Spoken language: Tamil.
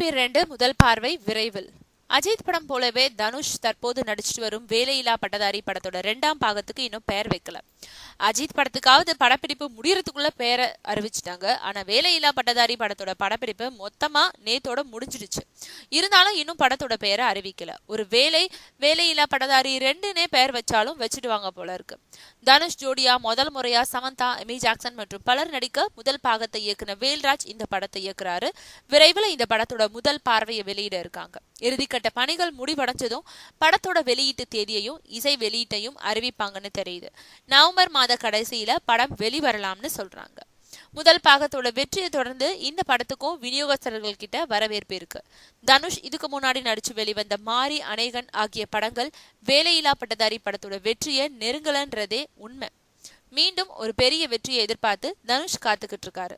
வரவேற்பு 2 முதல் பார்வை விரைவில். அஜித் படம் போலவே தனுஷ் தற்போது நடிச்சிட்டு வரும் வேலையில்லா பட்டதாரி படத்தோட 2ஆம் பாகத்துக்கு இன்னும் பெயர் வைக்கல. அஜித் படத்துக்காவது படப்பிடிப்பு முடியறதுக்குள்ள பெயரை அறிவிச்சிட்டாங்க. ஆனா வேலையில்லா பட்டதாரி படத்தோட படப்பிடிப்பு மொத்தமா நேத்தோட முடிஞ்சிடுச்சு. இருந்தாலும் இன்னும் படத்தோட பெயரை அறிவிக்கல. ஒரு வேலையில்லா பட்டதாரி 2னே பெயர் வச்சாலும் வச்சிடுவாங்க போல இருக்கு. தனுஷ் ஜோடியா முதல் முறையா சமந்தா, எமி ஜாக்சன் மற்றும் பலர் நடிக்க முதல் பாகத்தை இயக்குன வேல்ராஜ் இந்த படத்தை இயக்குறாரு. விரைவில் இந்த படத்தோட முதல் பார்வையை வெளியிட இருக்காங்க. இறுதிக்கட்ட பணிகள் முடிவடைஞ்சதும் படத்தோட வெளியீட்டு தேதியையும் இசை வெளியீட்டையும் அறிவிப்பாங்கன்னு தெரியுது. நவம்பர் மாத கடைசியில படம் வெளிவரலாம்னு சொல்றாங்க. முதல் பாகத்தோட வெற்றியை தொடர்ந்து இந்த படத்துக்கும் விநியோகஸ்தர்கள் கிட்ட வரவேற்பு இருக்கு. தனுஷ் இதுக்கு முன்னாடி நடிச்சு வெளிவந்த மாரி, அநேகன் ஆகிய படங்கள் வேலையில்லா பட்டதாரி படத்தோட வெற்றியை நெருங்கலன்றதே உண்மை. மீண்டும் ஒரு பெரிய வெற்றியை எதிர்பார்த்து தனுஷ் காத்துக்கிட்டு இருக்காரு.